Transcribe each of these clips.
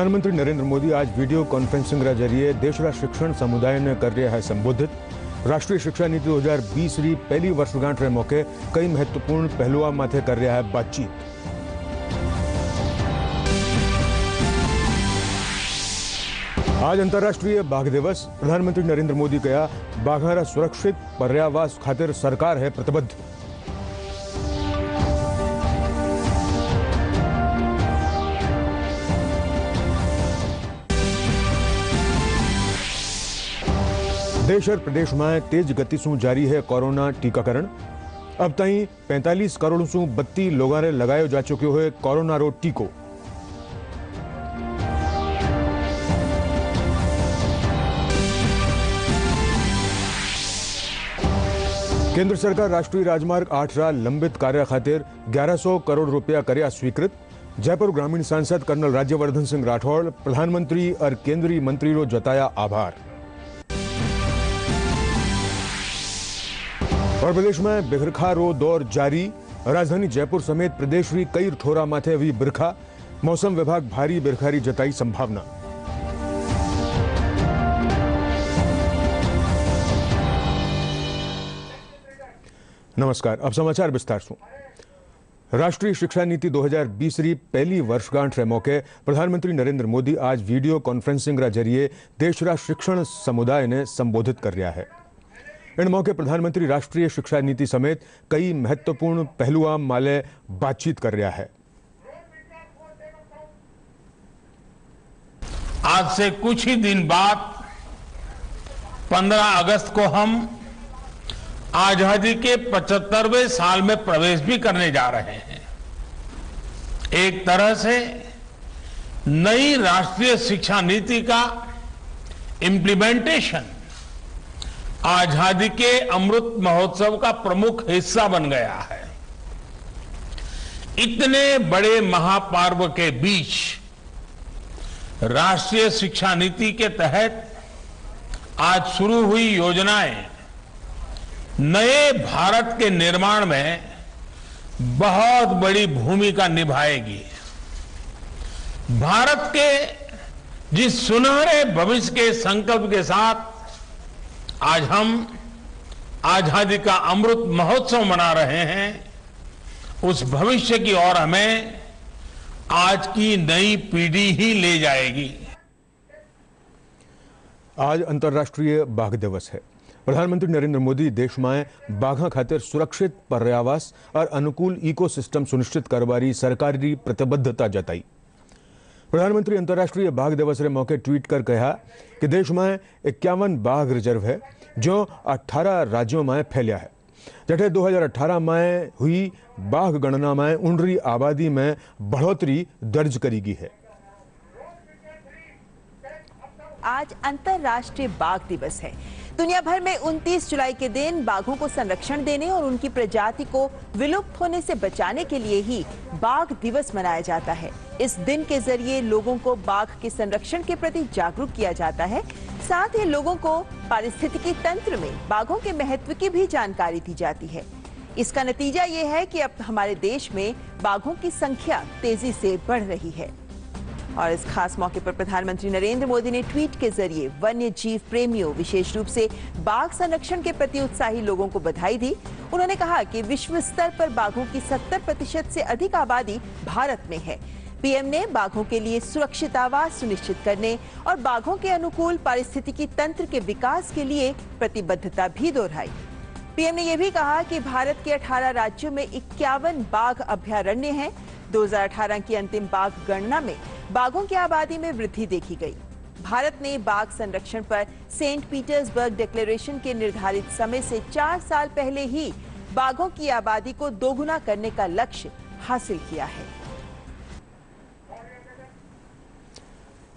प्रधानमंत्री नरेंद्र मोदी आज video conferencing के जरिए देशरा शिक्षण समुदाय ने कर रहा है संबोधित। राष्ट्रीय शिक्षा नीति 2020 री पहली वर्षगांठ रे मौके कई महत्वपूर्ण पहलुओं माथे कर रहा है बातचीत। आज अंतर्राष्ट्रीय बाघ दिवस। प्रधानमंत्री नरेंद्र मोदी कहा, बाघारा सुरक्षित पर्यावास खातिर सरकार है प्रतिबद्ध। देश और प्रदेश में तेज गति से जारी है कोरोना टीकाकरण। अब तई 45 करोड़ से 32 लोगों ने लगायो जा चुक्यो है कोरोना रो टीको। केंद्र सरकार राष्ट्रीय राजमार्ग 8 रा लंबित कार्य खातिर 1100 करोड़ रुपया कर्या स्वीकृत। जयपुर ग्रामीण सांसद कर्नल राज्यवर्धन सिंह राठौड़ प्रधानमंत्री और केंद्रीय मंत्री रो जताया आभार। और प्रदेश में बिरखा रो दौर जारी। राजधानी जयपुर समेत प्रदेश की कई ठोरा माथे हुई बिरखा। मौसम विभाग भारी बिरखारी जताई संभावना। नमस्कार, अब समाचार विस्तार से। राष्ट्रीय शिक्षा नीति 2020 री पहली वर्षगांठ रे मौके प्रधानमंत्री नरेंद्र मोदी आज वीडियो कॉन्फ्रेंसिंग रे जरिए देशरा शिक्षण समुदाय ने संबोधित कर रहा है। इन मौके प्रधानमंत्री राष्ट्रीय शिक्षा नीति समेत कई महत्वपूर्ण पहलुओं माले बातचीत कर रहा है। आज से कुछ ही दिन बाद 15 अगस्त को हम आजादी के 75वें साल में प्रवेश भी करने जा रहे हैं। एक तरह से नई राष्ट्रीय शिक्षा नीति का इम्प्लीमेंटेशन आजादी के अमृत महोत्सव का प्रमुख हिस्सा बन गया है। इतने बड़े महापर्व के बीच राष्ट्रीय शिक्षा नीति के तहत आज शुरू हुई योजनाएं नए भारत के निर्माण में बहुत बड़ी भूमिका निभाएगी। भारत के जिस सुनहरे भविष्य के संकल्प के साथ आज हम आजादी का अमृत महोत्सव मना रहे हैं, उस भविष्य की ओर हमें आज की नई पीढ़ी ही ले जाएगी। आज अंतर्राष्ट्रीय बाघ दिवस है। प्रधानमंत्री नरेंद्र मोदी देश में बाघा खातिर सुरक्षित पर्यावास और अनुकूल इकोसिस्टम सुनिश्चित करवारी सरकारी प्रतिबद्धता जताई। प्रधानमंत्री अंतर्राष्ट्रीय बाघ दिवस के मौके ट्वीट कर कहा कि देश में 51 बाघ रिजर्व है जो 18 राज्यों में फैलिया है। जठे 2018 में हुई बाघ गणना में उनरी आबादी में बढ़ोतरी दर्ज करी गई है। आज अंतर्राष्ट्रीय बाघ दिवस है। दुनिया भर में 29 जुलाई के दिन बाघों को संरक्षण देने और उनकी प्रजाति को विलुप्त होने से बचाने के लिए ही बाघ दिवस मनाया जाता है। इस दिन के जरिए लोगों को बाघ के संरक्षण के प्रति जागरूक किया जाता है। साथ ही लोगों को पारिस्थितिकी तंत्र में बाघों के महत्व की भी जानकारी दी जाती है। इसका नतीजा ये है कि अब हमारे देश में बाघों की संख्या तेजी से बढ़ रही है। और इस खास मौके पर प्रधानमंत्री नरेंद्र मोदी ने ट्वीट के जरिए वन्य जीव प्रेमियों, विशेष रूप से बाघ संरक्षण के प्रति उत्साही लोगों को बधाई दी। उन्होंने कहा कि विश्व स्तर पर बाघों की 70% से अधिक आबादी भारत में है। पीएम ने बाघों के लिए सुरक्षित आवास सुनिश्चित करने और बाघों के अनुकूल पारिस्थितिकी तंत्र के विकास के लिए प्रतिबद्धता भी दोहराई। पीएम ने यह भी कहा कि भारत के 18 राज्यों में 51 बाघ अभयारण्य हैं। 2018 की अंतिम बाघ गणना में बाघों की आबादी में वृद्धि देखी गई। भारत ने बाघ संरक्षण पर सेंट पीटर्सबर्ग डिक्लेरेशन के निर्धारित समय से 4 साल पहले ही बाघों की आबादी को दोगुना करने का लक्ष्य हासिल किया है।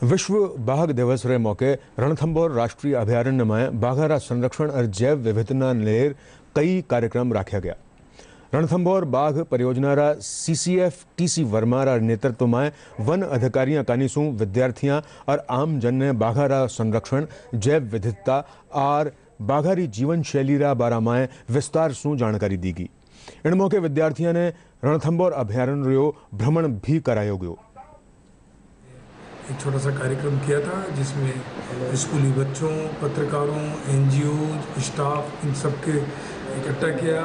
विश्व बाघ दिवस रे मौके रणथंभौर राष्ट्रीय अभयारण्य में बाघारा संरक्षण और जैव विविधता नेर कई कार्यक्रम रखा गया। रणथंभौर बाघ परियोजना रा CCF TC वर्मा रा नेतृत्व में वन अधिकारियों कानीसू विद्यार्थियां और आम जन ने बाघारा संरक्षण, जैव विविधता और बाघारी जीवन शैली रा बारा में विस्तार से जानकारी दी गई। इन मौके विद्यार्थियों ने रणथंभौर अभयारण्य भ्रमण भी करायो गयो। एक छोटा सा कार्यक्रम किया था जिसमें स्कूली बच्चों, पत्रकारों, NGO, स्टाफ, इन सब के इकट्ठा किया,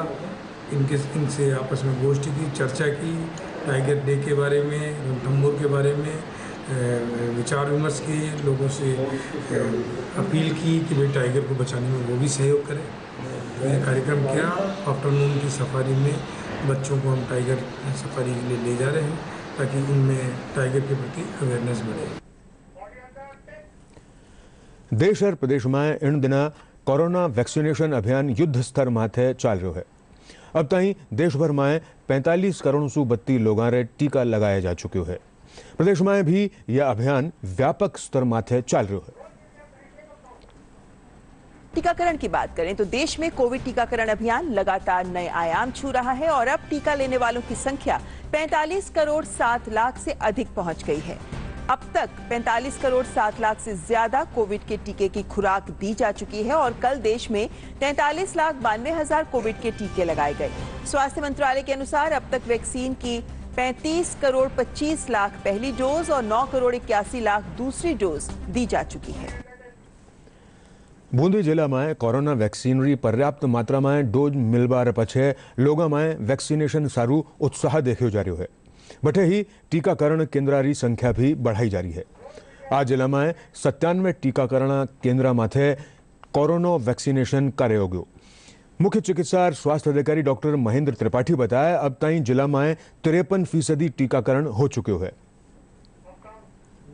इनसे आपस में गोष्ठी की, चर्चा की, टाइगर डे के बारे में, रणथंभौर के बारे में विचार विमर्श किए, लोगों से अपील की कि भाई टाइगर को बचाने में वो भी सहयोग करें। तो ये कार्यक्रम किया। आफ्टरनून की सफारी में बच्चों को हम टाइगर सफारी के लिए ले जा रहे हैं ताकि उनमें टाइगर के प्रति अवेयरनेस बढ़े। देश और प्रदेश में इन दिना कोरोना वैक्सीनेशन अभियान युद्ध स्तर माथे चाल रहा है। अब ताईं देश भर में 45 करोड़ सु 32 लोगों रे टीका लगाया जा चुक्यो है। प्रदेश में भी यह अभियान व्यापक स्तर माथे चाल रहा है। टीकाकरण की बात करें तो देश में कोविड टीकाकरण अभियान लगातार नए आयाम छू रहा है और अब टीका लेने वालों की संख्या 45 करोड़ 7 लाख से अधिक पहुंच गई है। अब तक 45 करोड़ 7 लाख से ज्यादा कोविड के टीके की खुराक दी जा चुकी है और कल देश में 43 लाख 92 हजार कोविड के टीके लगाए गए। स्वास्थ्य मंत्रालय के अनुसार अब तक वैक्सीन की 35 करोड़ 25 लाख पहली डोज और 9 करोड़ 81 लाख दूसरी डोज दी जा चुकी है। बूंदी जिला में कोरोना वैक्सीन री पर्याप्त मात्रा में डोज मिलवार पछे लोगों में वैक्सीनेशन सारू उत्साह देखो जा रहा है। बटे ही टीकाकरण केंद्र री संख्या भी बढ़ाई जा रही है। आज जिला में 97 टीकाकरण केंद्र माथे कोरोना वैक्सीनेशन कार्य हो गयो। मुख्य चिकित्सा और स्वास्थ्य अधिकारी डॉक्टर महेंद्र त्रिपाठी बताया अब ताईं जिला में 53% टीकाकरण हो चुके है।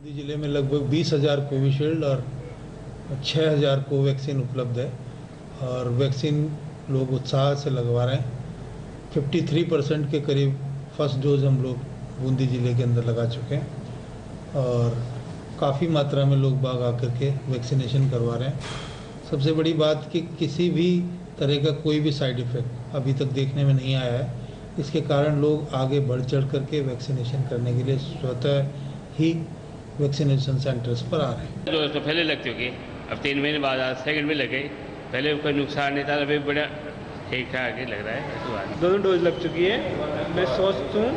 जिले में लगभग 20,000 कोविशील्ड और 6,000 कोवैक्सीन उपलब्ध है और वैक्सीन लोग उत्साह से लगवा रहे हैं। 53% के करीब फर्स्ट डोज हम लोग बूंदी जिले के अंदर लगा चुके हैं और काफ़ी मात्रा में लोग बाग आकर के वैक्सीनेशन करवा रहे हैं। सबसे बड़ी बात कि किसी भी तरह का कोई भी साइड इफ़ेक्ट अभी तक देखने में नहीं आया है। इसके कारण लोग आगे बढ़ चढ़ करके वैक्सीनेशन करने के लिए स्वतः ही वैक्सीनेशन सेंटर्स पर आ रहे हैं। डोज तो पहले लग चुकी, अब 3 महीने बाद आज सेकंड में लगे। पहले कोई नुकसान नहीं था, अभी बड़ा ठीक ठाक लग रहा है। दोनों डोज लग चुकी है। मैं स्वस्थ हूँ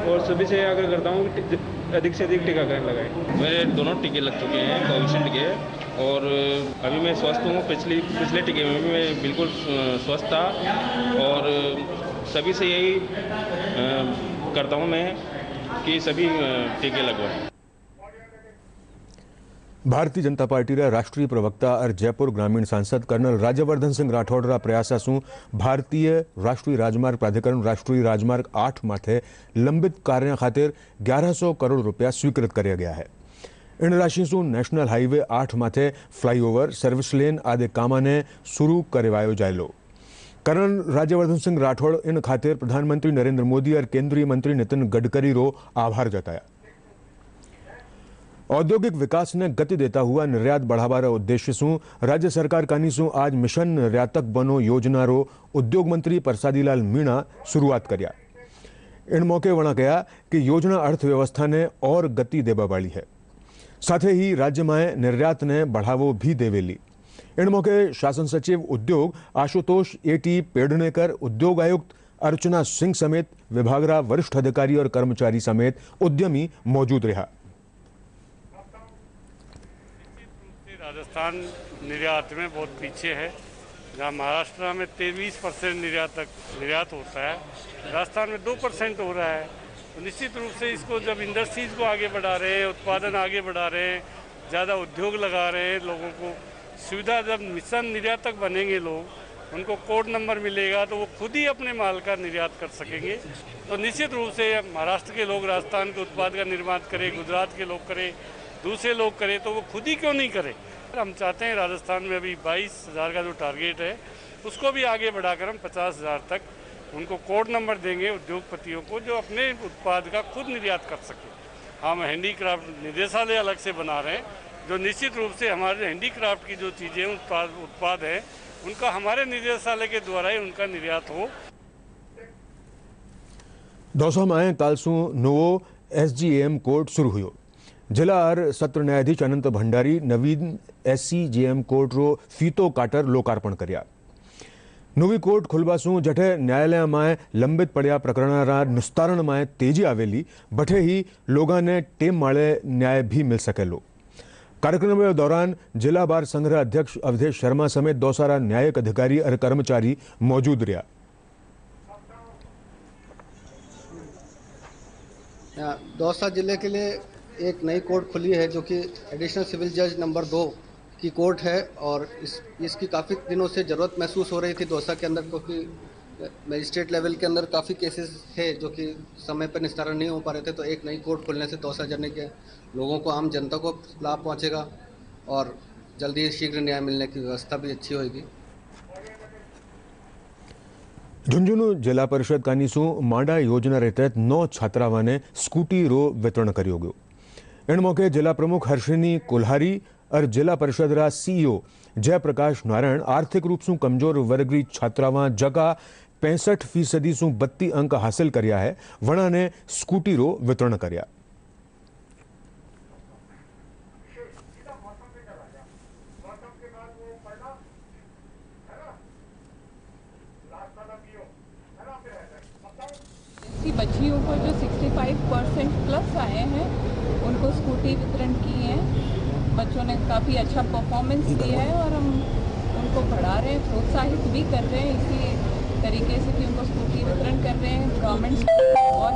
और सभी से आग्रह करता हूँ कि अधिक से अधिक टीकाकरण लगाएं। मेरे दोनों टीके लग चुके हैं कोविशील्ड के और अभी मैं स्वस्थ हूँ। पिछले टीके में भी मैं बिल्कुल स्वस्थ था और सभी से यही करता हूँ मैं कि सभी टीके लगवाएं। भारतीय जनता पार्टी रा राष्ट्रीय प्रवक्ता और जयपुर ग्रामीण सांसद कर्नल राज्यवर्धन सिंह राठौड़ रा प्रयासों भारतीय राष्ट्रीय राजमार्ग प्राधिकरण राष्ट्रीय राजमार्ग 8 माथे लंबित कार्य खातिर 1100 करोड़ रुपया स्वीकृत किया गया है। इन राशि से नेशनल हाईवे 8 माथे फ्लाईओवर, सर्विस लेन आदि कामा ने शुरू करवायो जायलो। कर्नल राज्यवर्धन सिंह राठौड़ इन खातिर प्रधानमंत्री नरेंद्र मोदी और केंद्रीय मंत्री नितिन गडकरी रो आभार जताया। औद्योगिक विकास ने गति देता हुआ निर्यात बढ़ावार उद्देश्य से राज्य सरकार कानीसु आज मिशन निर्यातक बनो योजना रो उद्योग मंत्री प्रसादीलाल मीणा शुरुआत कर्या। इन मौके वणा कहा कि योजना अर्थव्यवस्था ने और गति देवा वाली है, साथ ही राज्य में निर्यात ने बढ़ावो भी देवेली। इन मौके शासन सचिव उद्योग आशुतोष एटी पेडनेकर, उद्योग आयुक्त अर्चना सिंह समेत विभागरा वरिष्ठ अधिकारी और कर्मचारी समेत उद्यमी मौजूद रहा। राजस्थान निर्यात में बहुत पीछे है। जहाँ महाराष्ट्र में 23% निर्यात होता है, राजस्थान में 2% हो रहा है। तो निश्चित रूप से इसको जब इंडस्ट्रीज़ को आगे बढ़ा रहे हैं, उत्पादन आगे बढ़ा रहे हैं, ज़्यादा उद्योग लगा रहे हैं, लोगों को सुविधा, जब मिशन निर्यातक बनेंगे लोग, उनको कोड नंबर मिलेगा तो वो खुद ही अपने माल का निर्यात कर सकेंगे। तो निश्चित रूप से महाराष्ट्र के लोग राजस्थान के उत्पाद का निर्माण करें, गुजरात के लोग करें, दूसरे लोग करें, तो वो खुद ही क्यों नहीं करें। हम चाहते हैं राजस्थान में अभी 22,000 का जो टारगेट है उसको भी आगे बढ़ाकर हम 50,000 तक उनको कोड नंबर देंगे उद्योगपतियों को, जो अपने उत्पाद का खुद निर्यात कर सके। हम हैंडीक्राफ्ट निदेशालय अलग से बना रहे हैं, जो निश्चित रूप से हमारे हैंडीक्राफ्ट की जो चीज़ें उत्पाद हैं उनका हमारे निदेशालय के द्वारा ही उनका निर्यात हो। दौसा में कालसू नवो SGAM कोर्ट शुरू हुई। जिला और सत्र न्यायाधीश अनंत भंडारी नवीन SCGM कोर्ट रो फीतो काटर लोकार्पण कर्या। નવી કોર્ટ ખુલવાશું જઠે ન્યાયાલયમાં લંબિત પડ્યા પ્રકરણના નિસ્તારણમાં તેજી આવેલી ભઠે ही लोगाने टेम माळे न्याय भी मिल सकेलो। कार्यक्रम के दौरान जिला बार संघ अध्यक्ष अवधेश शर्मा समेत दौसारा न्यायिक अधिकारी और कर्मचारी मौजूद रहा। दौसा जिले के लिए एक नई कोर्ट खुली है जो कि एडिशनल सिविल जज नंबर 2 की कोर्ट है और इसकी काफ़ी दिनों से ज़रूरत महसूस हो रही थी दौसा के अंदर, क्योंकि मजिस्ट्रेट लेवल के अंदर काफ़ी केसेस थे जो कि समय पर निस्तारण नहीं हो पा रहे थे। तो एक नई कोर्ट खुलने से दौसा जिले के लोगों को, आम जनता को लाभ पहुंचेगा और जल्दी शीघ्र न्याय मिलने की व्यवस्था भी अच्छी होगी। झुंझुनू जिला परिषद कानीसू मांडा योजना के तहत 9 छात्रावाने स्कूटी रो वितरण करियो गयो। इन मौके जिला प्रमुख हर्षिनी कुल्हारी और जिला परिषद रा सीईओ जयप्रकाश नारायण आर्थिक रूप से कमजोर वर्ग री छात्रावां जगह 65% सु 32 अंक हासिल कर्या है वणा ने स्कूटी रो वितरण कर्या। बच्चियों को जो 65% प्लस आए हैं उनको स्कूटी वितरण की है। बच्चों ने काफ़ी अच्छा परफॉर्मेंस दिया है और हम उनको बढ़ा रहे हैं, प्रोत्साहित भी कर रहे हैं इसी तरीके से कि उनको स्कूटी वितरण कर रहे हैं। गवर्नमेंट और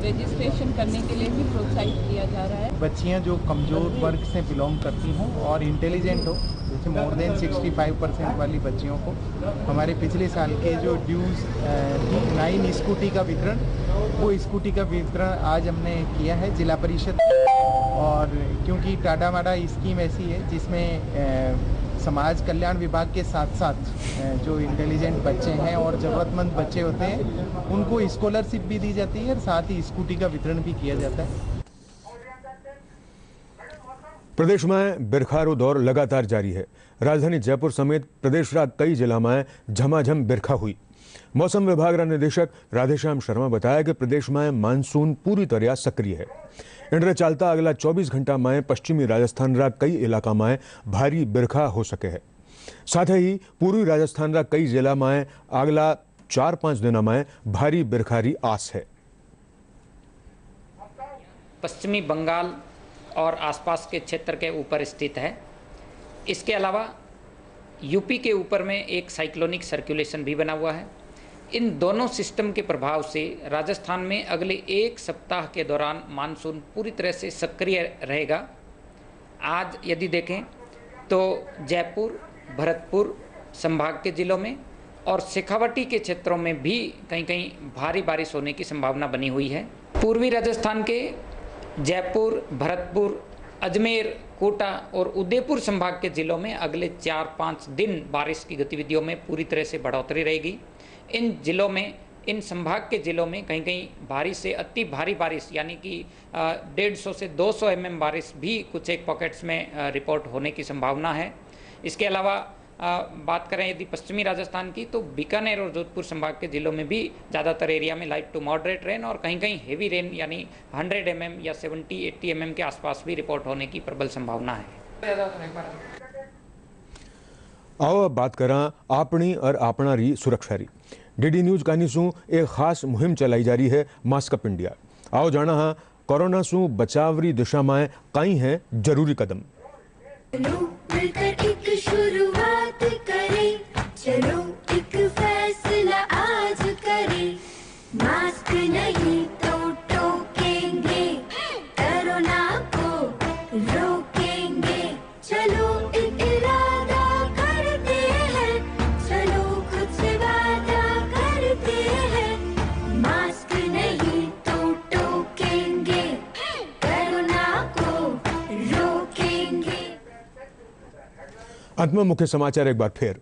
रजिस्ट्रेशन करने के लिए भी प्रोत्साहित किया जा रहा है। बच्चियां जो कमज़ोर वर्ग से बिलोंग करती हों और इंटेलिजेंट हो, जैसे मोर देन 65% वाली बच्चियों को हमारे पिछले साल के जो ड्यूज 9 स्कूटी का वितरण, वो स्कूटी का वितरण आज हमने किया है जिला परिषद। और क्योंकि टाटा माडा स्कीम ऐसी है जिसमें समाज कल्याण विभाग के साथ साथ जो इंटेलिजेंट बच्चे हैं और ज़रूरतमंद बच्चे होते हैं उनको स्कॉलरशिप भी दी जाती है और साथ ही स्कूटी का वितरण भी किया जाता है। प्रदेश में बिरखारो दौर लगातार जारी है। राजधानी जयपुर समेत प्रदेश रा कई जिला में झमाझम बिरखा हुई। मौसम विभाग रा निदेशक राधेश्याम शर्मा बताया कि प्रदेश में मानसून पूरी तरह सक्रिय है। इनरे चालता अगला 24 घंटा में पश्चिमी राजस्थान रा कई इलाका में भारी बिरखा हो सके है। साथ ही पूर्वी राजस्थान रा कई जिला में अगला 4-5 दिन में भारी बिरखारी आस है। पश्चिमी बंगाल और आसपास के क्षेत्र के ऊपर स्थित है। इसके अलावा यूपी के ऊपर में एक साइक्लोनिक सर्कुलेशन भी बना हुआ है। इन दोनों सिस्टम के प्रभाव से राजस्थान में अगले 1 सप्ताह के दौरान मानसून पूरी तरह से सक्रिय रहेगा। आज यदि देखें तो जयपुर, भरतपुर संभाग के जिलों में और शेखावटी के क्षेत्रों में भी कहीं कहीं भारी बारिश होने की संभावना बनी हुई है। पूर्वी राजस्थान के जयपुर, भरतपुर, अजमेर, कोटा और उदयपुर संभाग के जिलों में अगले 4-5 दिन बारिश की गतिविधियों में पूरी तरह से बढ़ोतरी रहेगी। इन जिलों में, इन संभाग के जिलों में कहीं कहीं भारी से अति भारी बारिश यानी कि 150 से 200 mm बारिश भी कुछ एक पॉकेट्स में रिपोर्ट होने की संभावना है। इसके अलावा बात करें यदि पश्चिमी राजस्थान की, तो बीकानेर और जोधपुर संभाग के जिलों में भी ज़्यादातर एरिया में लाइट टू मॉडरेट रेन और कहीं कहीं हेवी रेन यानी 100 mm या 70-80 mm के आसपास भी रिपोर्ट होने की प्रबल संभावना है। आओ बात करा अपनी और अपनारी सुरक्षा री। डीडी न्यूज कानीसू एक खास मुहिम चलाई जा रही है, मास्क अप इंडिया। आओ जाना हाँ कोरोना सू बचावरी दिशा में कई हैं जरूरी कदम। चलो मिलकर एक शुरुआत करें, चलो एक फैसला आज करें। मास्क नहीं तो टोकेंगे, कोरोना को रोकेंगे। चलो एक इरादा करते हैं, चलो खुद से वादा करते हैं। मास्क नहीं तो टोकेंगे, कोरोना को रोकेंगे। अंत में मुख्य समाचार एक बार फिर।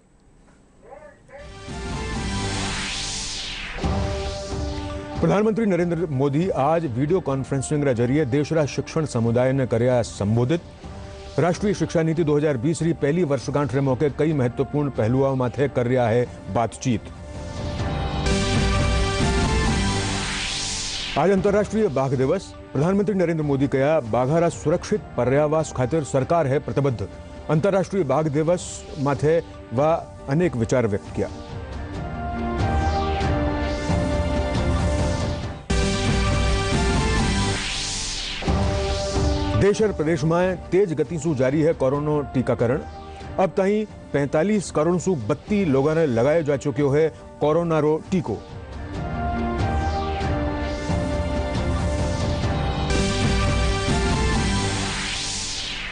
प्रधानमंत्री नरेंद्र मोदी आज वीडियो कॉन्फ्रेंसिंग के जरिए देश रा शिक्षण समुदाय ने कर्या संबोधित। राष्ट्रीय शिक्षा नीति 2020 री पहली वर्षगांठ के मौके कई महत्वपूर्ण पहलुओं माथे कर रहा है बातचीत। आज अंतर्राष्ट्रीय बाघ दिवस। प्रधानमंत्री नरेंद्र मोदी कहा बाघारा सुरक्षित पर्यावास खातिर सरकार है प्रतिबद्ध। अंतर्राष्ट्रीय बाघ दिवस माथे वा अनेक विचार व्यक्त किया। देश और प्रदेश में तेज गति से जारी है कोरोना टीकाकरण। अब ताईं 45 करोड़ से 32 लोगों ने लगाया जा चुक्यो है कोरोना रो टीको।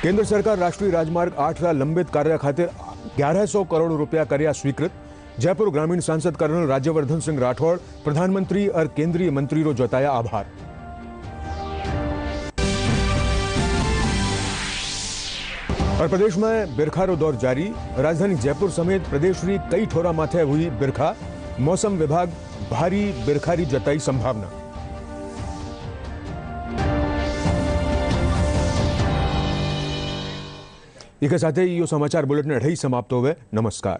केंद्र सरकार राष्ट्रीय राजमार्ग 8 रा लंबित कार्य खातिर 1100 करोड़ रुपया कर्या स्वीकृत। जयपुर ग्रामीण सांसद कर्नल राज्यवर्धन सिंह राठौड़ प्रधानमंत्री और केंद्रीय मंत्री रो जताया आभार। और प्रदेश में बिरखा रो दौर जारी। राजधानी जयपुर समेत प्रदेश री कई ठोरा माथे हुई बिरखा। मौसम विभाग भारी बिरखारी जताई संभावना। एक साथ ही यो समाचार बुलेटिन 2:30 समाप्त हो गए। नमस्कार।